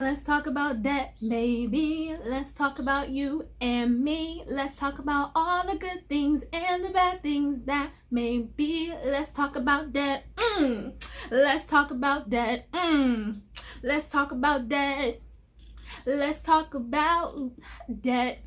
Let's talk about debt, baby. Let's talk about you and me. Let's talk about all the good things and the bad things that may be. Let's talk about debt. Let's talk about debt. Let's talk about debt. Let's talk about debt.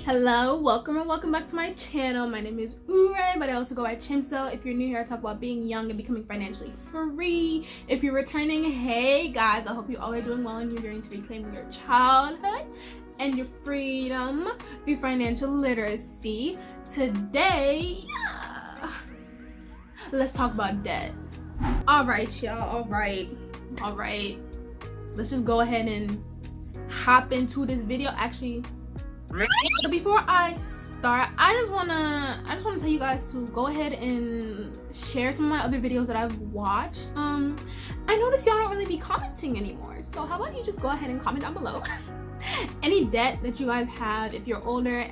Hello, welcome back to my channel. My name is Ure, but I also go by Chimso. If you're new here, I talk about being young and becoming financially free. If you're returning, hey guys, I hope you all are doing well and you're going to reclaim your childhood and your freedom through financial literacy. Today, let's talk about debt. All right, y'all. All right. Let's just go ahead and hop into this video. Actually, but before I start, I just wanna tell you guys to go ahead and share some of my other videos that I've watched. I noticed y'all don't really be commenting anymore, so how about you just go ahead and comment down below any debt that you guys have if you're older,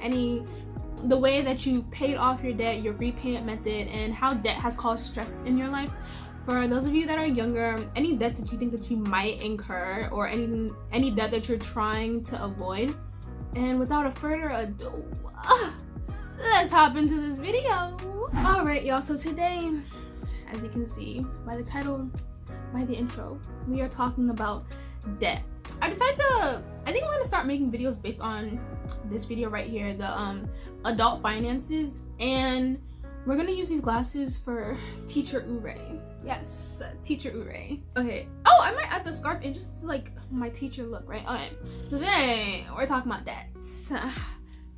the way that you've paid off your debt, your repayment method, and how debt has caused stress in your life. For those of you that are younger, any debt that you think that you might incur, or any debt that you're trying to avoid. And without a further ado, let's hop into this video. All right, y'all, so today, as you can see by the title, by the intro, we are talking about debt. I think I'm gonna start making videos based on this video right here, the adult finances, and we're gonna use these glasses for Teacher Ure. Yes, Teacher Ure. Okay. Oh, I might add the scarf in just like my teacher look, right? Okay. So today we're talking about debts,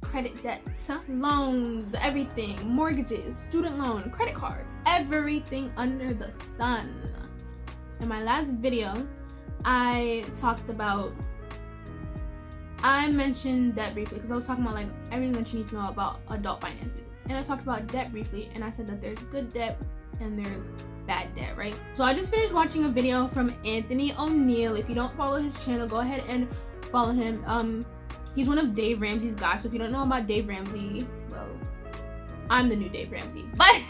credit debts, loans, everything, mortgages, student loan, credit cards, everything under the sun. In my last video, I mentioned debt briefly because I was talking about like everything that you need to know about adult finances, and I talked about debt briefly, and I said that there's good debt and there's bad debt, right? So I just finished watching a video from Anthony O'Neil. If you don't follow his channel, go ahead and follow him. He's one of Dave Ramsey's guys. So if you don't know about Dave Ramsey, well, I'm the new Dave Ramsey. But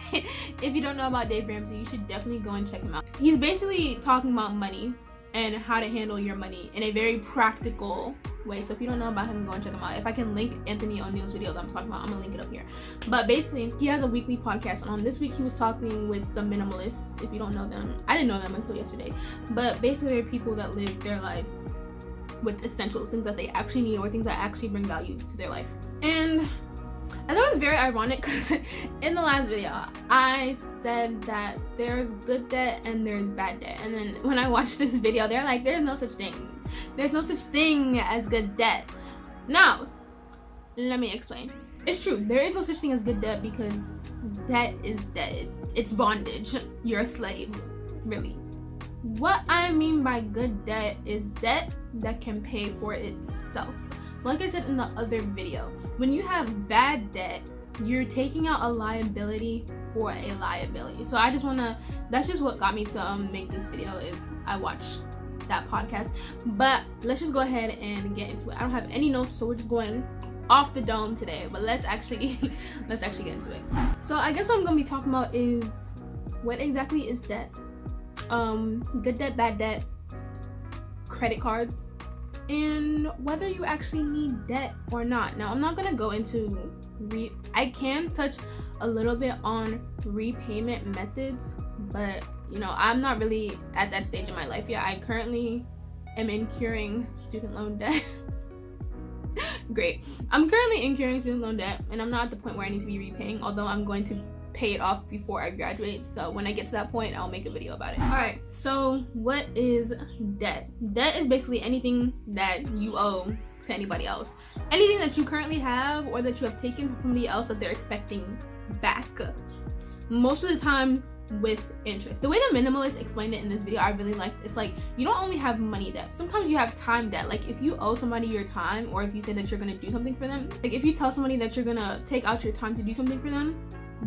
if you don't know about Dave Ramsey, you should definitely go and check him out. He's basically talking about money and how to handle your money in a very practical way. So if you don't know about him, go and check him out. If I can link Anthony O'Neil's video that I'm talking about, I'm gonna link it up here. But basically, he has a weekly podcast. This week he was talking with the minimalists. If you don't know them, I didn't know them until yesterday. But basically, they're people that live their life with essentials, things that they actually need or things that actually bring value to their life. And I thought it was very ironic because in the last video, I said that there's good debt and there's bad debt. And then when I watched this video, they're like, there's no such thing. There's no such thing as good debt. Now, let me explain. It's true. There is no such thing as good debt because debt is debt. It's bondage. You're a slave, really. What I mean by good debt is debt that can pay for itself. So like I said in the other video, when you have bad debt, you're taking out a liability for a liability. So that's just what got me to make this video, is I watched that podcast. But let's just go ahead and get into it. I don't have any notes, so we're just going off the dome today, but let's actually get into it. So I guess what I'm gonna be talking about is what exactly is debt, good debt, bad debt, credit cards, and whether you actually need debt or not. Now, I'm not gonna go into I can touch a little bit on repayment methods, but I'm not really at that stage in my life yet. I currently am incurring student loan debt. Great. I'm currently incurring student loan debt, and I'm not at the point where I need to be repaying, although I'm going to pay it off before I graduate. So when I get to that point, I'll make a video about it. All right, so what is debt? Debt is basically anything that you owe to anybody else. Anything that you currently have or that you have taken from somebody else that they're expecting back. Most of the time with interest. The way the minimalist explained it in this video, I really liked. It's like, you don't only have money debt. Sometimes you have time debt. Like if you owe somebody your time, or if you say that you're gonna do something for them, like if you tell somebody that you're gonna take out your time to do something for them,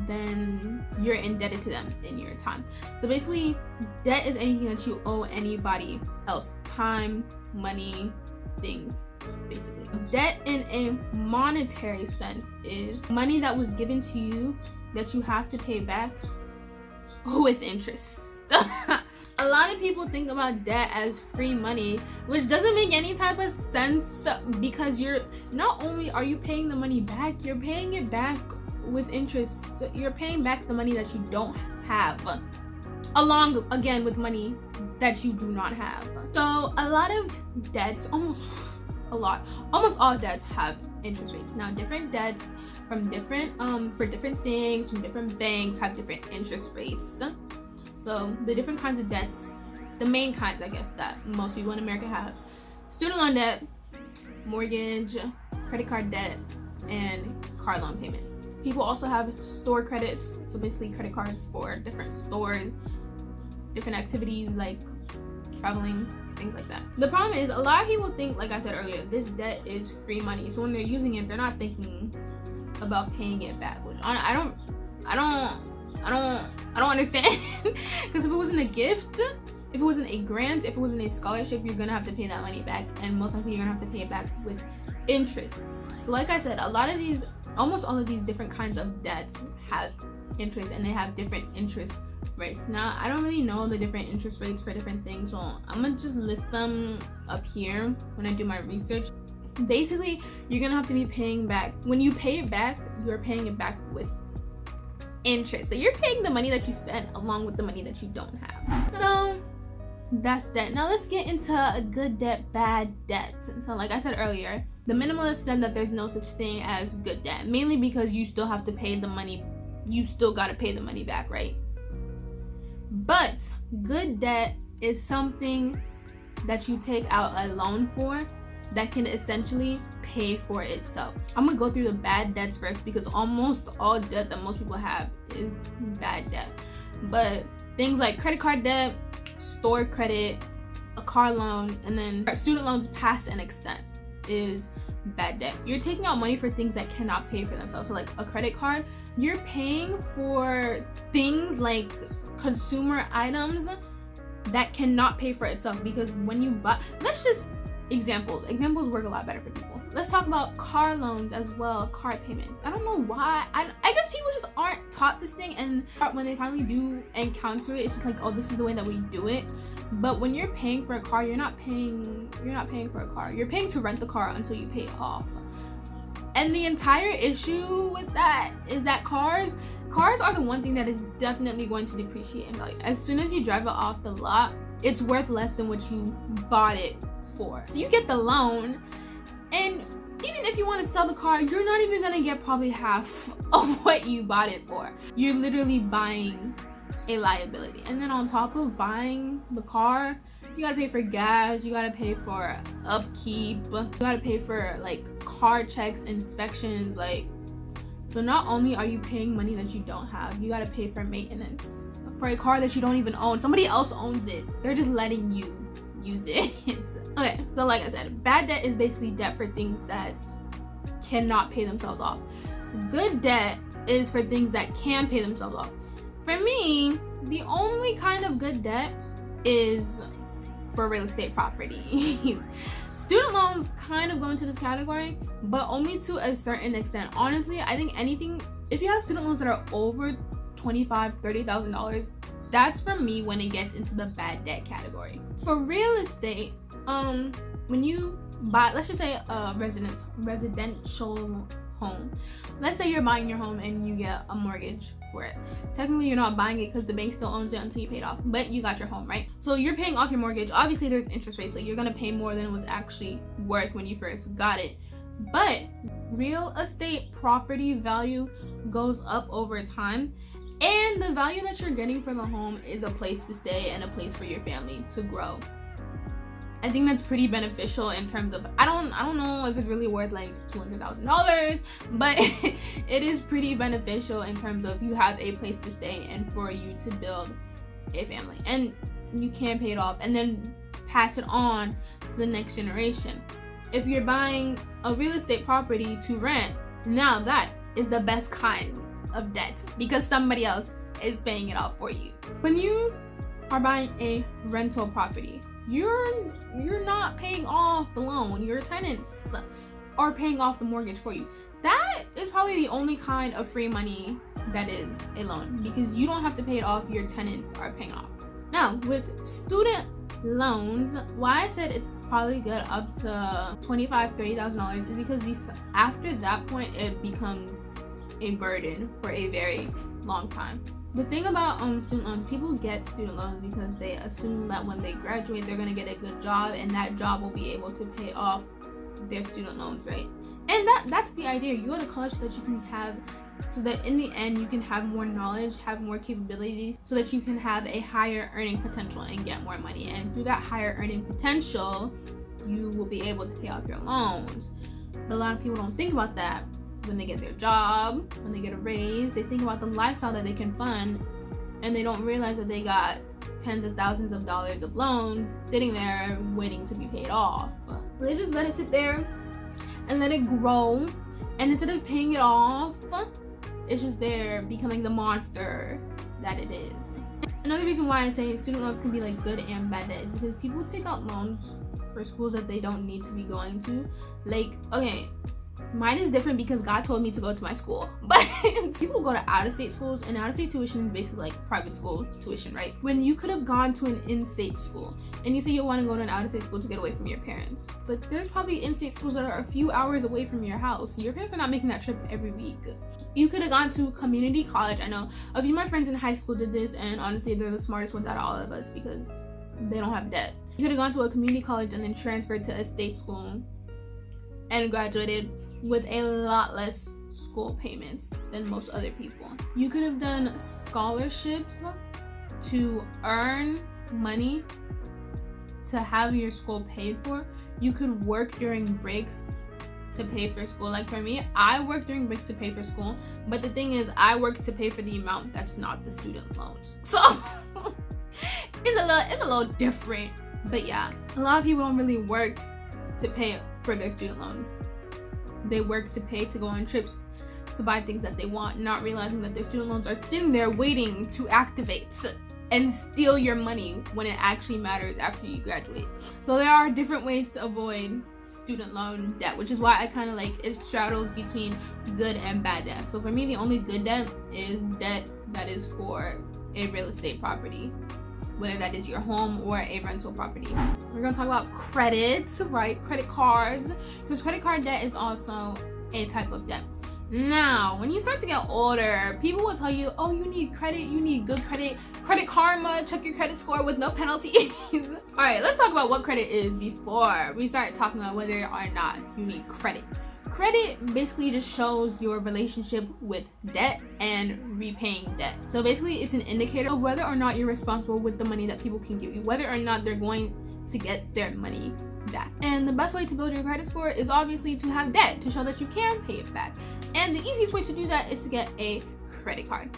then you're indebted to them in your time. So basically, debt is anything that you owe anybody else. Time, money, things, basically. Debt in a monetary sense is money that was given to you that you have to pay back with interest. A lot of people think about debt as free money, which doesn't make any type of sense, because you're not only are you paying the money back, you're paying it back with interest. So you're paying back the money that you don't have, along again with money that you do not have. So a lot of debts, almost all debts have interest rates. Now different debts from different for different things from different banks have different interest rates. So the different kinds of debts, the main kinds, I guess, that most people in America have: student loan debt, mortgage, credit card debt, and car loan payments. People also have store credits, so basically credit cards for different stores, different activities like traveling, things like that. The problem is, a lot of people think, like I said earlier, this debt is free money. So when they're using it, they're not thinking about paying it back, which I don't understand. Because if it wasn't a gift, if it wasn't a grant, if it wasn't a scholarship, you're gonna have to pay that money back, and most likely you're gonna have to pay it back with interest. So like I said, almost all of these different kinds of debts have interest, and they have different interest rates. Now I don't really know the different interest rates for different things, so I'm gonna just list them up here when I do my research. Basically, you're gonna have to be paying back. When you pay it back, you're paying it back with interest. So you're paying the money that you spent along with the money that you don't have. So that's debt. Now let's get into a good debt, bad debt. So like I said earlier, the minimalist said that there's no such thing as good debt, mainly because you still have to pay the money. You still got to pay the money back, right? But good debt is something that you take out a loan for that can essentially pay for itself. I'm gonna go through the bad debts first, because almost all debt that most people have is bad debt. But things like credit card debt, store credit, a car loan, and then student loans past an extent is bad debt. You're taking out money for things that cannot pay for themselves. So like a credit card, you're paying for things like consumer items that cannot pay for itself, because when you buy, examples work a lot better for people. Let's talk about car loans as well, car payments. I don't know why. I guess people just aren't taught this thing, and when they finally do encounter it, it's just like, oh, this is the way that we do it. But when you're paying for a car, you're not paying for a car. You're paying to rent the car until you pay it off. And the entire issue with that is that cars are the one thing that is definitely going to depreciate in value. As soon as you drive it off the lot, it's worth less than what you bought it for. So you get the loan, and even if you want to sell the car, you're not even gonna get probably half of what you bought it for. You're literally buying a liability. And then on top of buying the car, you gotta pay for gas, you gotta pay for upkeep, you gotta pay for like car checks, inspections. Like, so not only are you paying money that you don't have, you gotta pay for maintenance for a car that you don't even own. Somebody else owns it, they're just letting you use it. Okay, so like I said, bad debt is basically debt for things that cannot pay themselves off. Good debt is for things that can pay themselves off. For me, the only kind of good debt is for real estate properties. Student loans kind of go into this category, but only to a certain extent. Honestly, I think anything, if you have student loans that are over $25,000, $30,000, that's for me when it gets into the bad debt category. For real estate, when you buy, let's just say a residential home. Let's say you're buying your home and you get a mortgage for it. Technically, you're not buying it because the bank still owns it until you pay it off, but you got your home, right? So you're paying off your mortgage. Obviously, there's interest rates, so you're gonna pay more than it was actually worth when you first got it. But real estate property value goes up over time, and the value that you're getting for the home is a place to stay and a place for your family to grow. I think that's pretty beneficial in terms of, I don't know if it's really worth like $200,000, but it is pretty beneficial in terms of you have a place to stay and for you to build a family, and you can pay it off and then pass it on to the next generation. If you're buying a real estate property to rent, now that is the best kind of debt because somebody else is paying it off for you. When you are buying a rental property, you're not paying off the loan. Your tenants are paying off the mortgage for you. That is probably the only kind of free money that is a loan, because you don't have to pay it off, your tenants are paying off. Now, with student loans, why I said it's probably good up to $25,000-$30,000 is because after that point it becomes a burden for a very long time. The thing about student loans, people get student loans because they assume that when they graduate they're going to get a good job, and that job will be able to pay off their student loans, right? And that's the idea. You go to college so that you can have, so that in the end you can have more knowledge, have more capabilities, so that you can have a higher earning potential and get more money. And through that higher earning potential, you will be able to pay off your loans. But a lot of people don't think about that. When they get their job, when they get a raise, they think about the lifestyle that they can fund, and they don't realize that they got tens of thousands of dollars of loans sitting there waiting to be paid off. They just let it sit there and let it grow, and instead of paying it off, it's just there becoming the monster that it is. Another reason why I say student loans can be like good and bad debt is because people take out loans for schools that they don't need to be going to. Like, okay, mine is different because God told me to go to my school, but people go to out-of-state schools, and out-of-state tuition is basically like private school tuition, right? When you could have gone to an in-state school, and you say you want to go to an out-of-state school to get away from your parents, but there's probably in-state schools that are a few hours away from your house. Your parents are not making that trip every week. You could have gone to community college. I know a few of my friends in high school did this, and honestly they're the smartest ones out of all of us because they don't have debt. You could have gone to a community college and then transferred to a state school and graduated with a lot less school payments than most other people. You could have done scholarships to earn money to have your school paid for. You could work during breaks to pay for school. Like for me, I work during breaks to pay for school, but the thing is I work to pay for the amount that's not the student loans. So it's a little different. But yeah, a lot of people don't really work to pay for their student loans. They work to pay to go on trips, to buy things that they want, not realizing that their student loans are sitting there waiting to activate and steal your money when it actually matters after you graduate. So there are different ways to avoid student loan debt, which is why I kind of like it straddles between good and bad debt. So for me, the only good debt is debt that is for a real estate property, whether that is your home or a rental property. We're gonna talk about credits, right? Credit cards, because credit card debt is also a type of debt. Now, when you start to get older, people will tell you, oh, you need credit, you need good credit, credit karma, check your credit score with no penalties. All right, let's talk about what credit is before we start talking about whether or not you need credit. Credit basically just shows your relationship with debt and repaying debt. So basically it's an indicator of whether or not you're responsible with the money that people can give you, whether or not they're going to get their money back. And the best way to build your credit score is obviously to have debt, to show that you can pay it back. And the easiest way to do that is to get a credit card.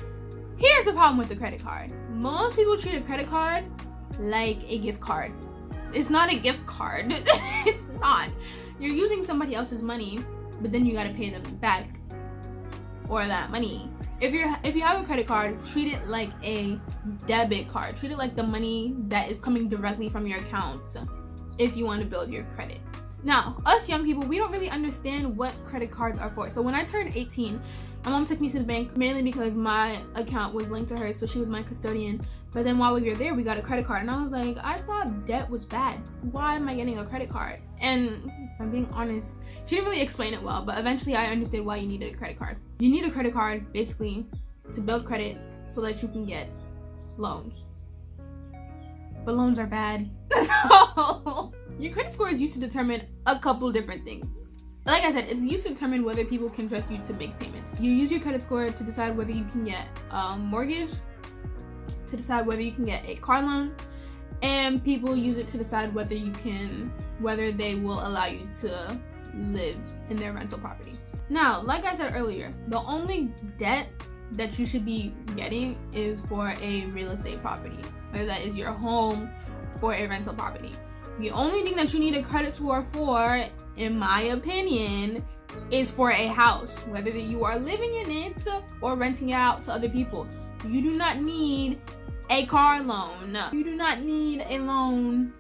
Here's the problem with the credit card. Most people treat a credit card like a gift card. It's not a gift card. It's not. You're using somebody else's money, but then you gotta pay them back for that money. If you have a credit card, treat it like a debit card. Treat it like the money that is coming directly from your account if you want to build your credit. Now, us young people, we don't really understand what credit cards are for. So when I turned 18, my mom took me to the bank mainly because my account was linked to her, so she was my custodian. But then while we were there, we got a credit card, and I was like, I thought debt was bad. Why am I getting a credit card? And if I'm being honest, she didn't really explain it well, but eventually I understood why you needed a credit card. You need a credit card basically to build credit so that you can get loans. But loans are bad. So your credit score is used to determine a couple different things. Like I said, it's used to determine whether people can trust you to make payments. You use your credit score to decide whether you can get a mortgage, to decide whether you can get a car loan, and people use it to decide whether they will allow you to live in their rental property. Now, like I said earlier, the only debt that you should be getting is for a real estate property, whether that is your home or a rental property. The only thing that you need a credit score for, in my opinion, is for a house, whether you are living in it or renting it out to other people. You do not need a car loan. You do not need a loan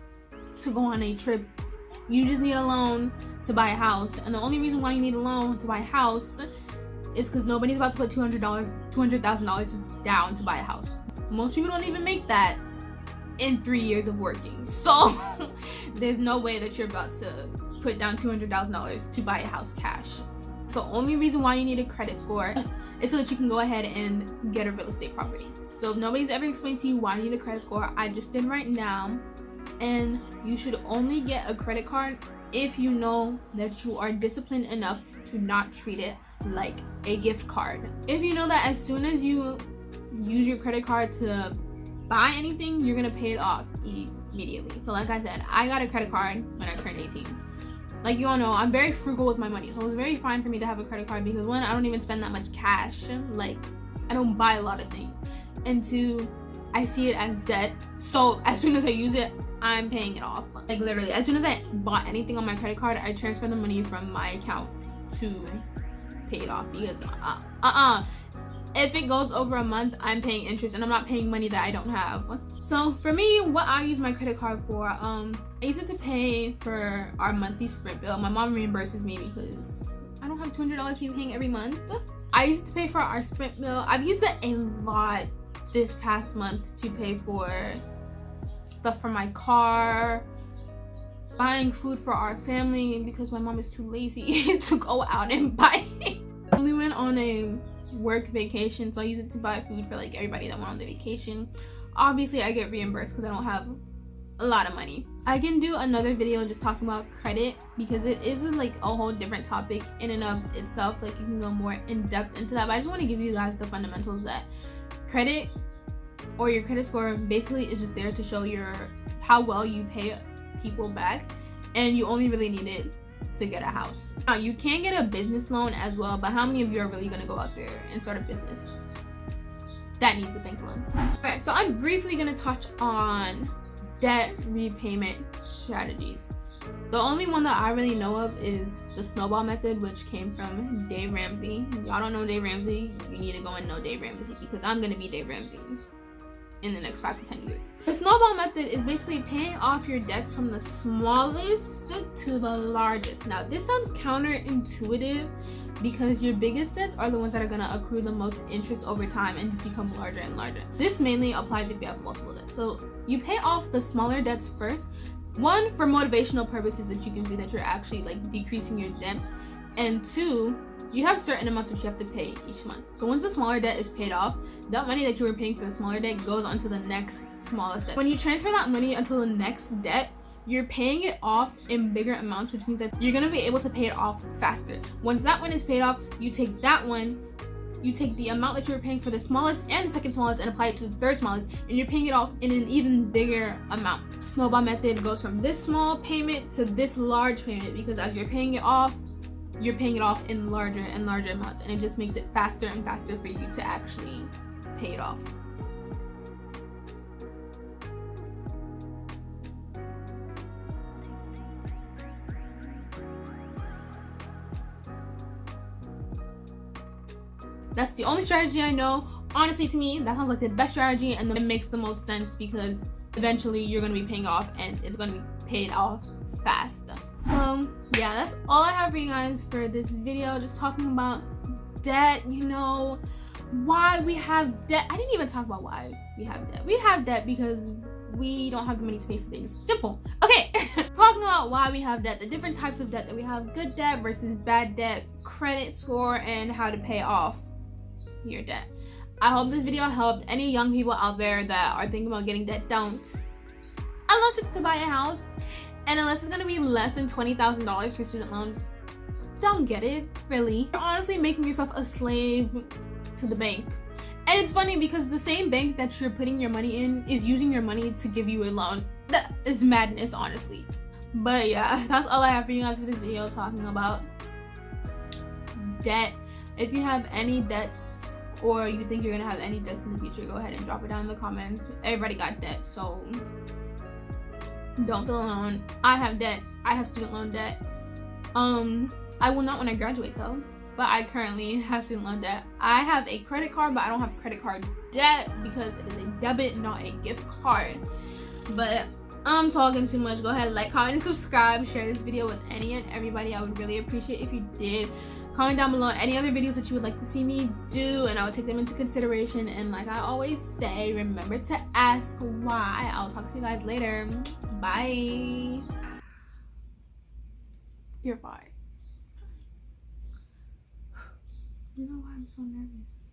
to go on a trip. You just need a loan to buy a house. And the only reason why you need a loan to buy a house is because nobody's about to put $200,000 down to buy a house. Most people don't even make that in 3 years of working. So there's no way that you're about to put down $200,000 to buy a house cash. The only reason why you need a credit score is so that you can go ahead and get a real estate property. So if nobody's ever explained to you why you need a credit score, I just did right now. And you should only get a credit card if you know that you are disciplined enough to not treat it like a gift card. If you know that as soon as you use your credit card to buy anything, you're gonna pay it off immediately. So like I said, I got a credit card when I turned 18. Like you all know, I'm very frugal with my money, so it was very fine for me to have a credit card because one, I don't even spend that much cash. Like, I don't buy a lot of things. And two, I see it as debt. So as soon as I use it, I'm paying it off. Like literally, as soon as I bought anything on my credit card, I transfer the money from my account to pay it off because if it goes over a month, I'm paying interest and I'm not paying money that I don't have. So for me, what I use my credit card for, I use it to pay for our monthly Sprint bill. My mom reimburses me because I don't have $200 to be paying every month. I use it to pay for our Sprint bill. I've used it a lot this past month to pay for stuff for my car, buying food for our family because my mom is too lazy to go out and buy it. We went on a work vacation, so I use it to buy food for like everybody that went on the vacation. Obviously I get reimbursed because I don't have a lot of money. I can do another video just talking about credit because it is like a whole different topic in and of itself. Like you can go more in depth into that, but I just want to give you guys the fundamentals that credit or your credit score basically is just there to show how well you pay people back, and you only really need it to get a house. Now you can get a business loan as well, but how many of you are really gonna go out there and start a business that needs a bank loan? Alright, so I'm briefly gonna touch on debt repayment strategies. The only one that I really know of is the Snowball method, which came from Dave Ramsey. Y'all don't know Dave Ramsey, you need to go and know Dave Ramsey because I'm gonna be Dave Ramsey in the next 5 to 10 years. The Snowball method is basically paying off your debts from the smallest to the largest. Now this sounds counterintuitive because your biggest debts are the ones that are going to accrue the most interest over time and just become larger and larger. This mainly applies if you have multiple debts. So you pay off the smaller debts first, one, for motivational purposes that you can see that you're actually like decreasing your debt, and two, you have certain amounts that you have to pay each month. So once the smaller debt is paid off, that money that you were paying for the smaller debt goes onto the next smallest debt. When you transfer that money until the next debt, you're paying it off in bigger amounts, which means that you're gonna be able to pay it off faster. Once that one is paid off, you take that one, you take the amount that you were paying for the smallest and the second smallest and apply it to the third smallest, and you're paying it off in an even bigger amount. Snowball method goes from this small payment to this large payment because as you're paying it off in larger and larger amounts, and it just makes it faster and faster for you to actually pay it off. That's the only strategy I know. Honestly, to me, that sounds like the best strategy, and it makes the most sense because eventually you're going to be paying off and it's going to be paid off fast. So yeah, that's all I have for you guys for this video, just talking about debt, you know, why we have debt. I didn't even talk about why we have debt. We have debt because we don't have the money to pay for things. Simple. Okay. Talking about why we have debt, the different types of debt that we have: good debt versus bad debt, credit score, and how to pay off your debt. I hope this video helped any young people out there that are thinking about getting debt. Don't, unless it's to buy a house, and unless it's gonna be less than $20,000 for student loans, don't get it, really. You're honestly making yourself a slave to the bank. And it's funny because the same bank that you're putting your money in is using your money to give you a loan. That is madness, honestly. But yeah, that's all I have for you guys for this video, talking about debt. If you have any debts or you think you're gonna have any debts in the future, go ahead and drop it down in the comments. Everybody got debt, so don't feel alone. I have debt. I have student loan debt. I will not when I graduate though. But I currently have student loan debt. I have a credit card, but I don't have credit card debt because it is a debit, not a gift card. But I'm talking too much. Go ahead, like, comment, and subscribe. Share this video with any and everybody. I would really appreciate if you did. Comment down below any other videos that you would like to see me do, and I would take them into consideration. And like I always say, remember to ask why. I'll talk to you guys later. Bye. You're fine. You know why I'm so nervous?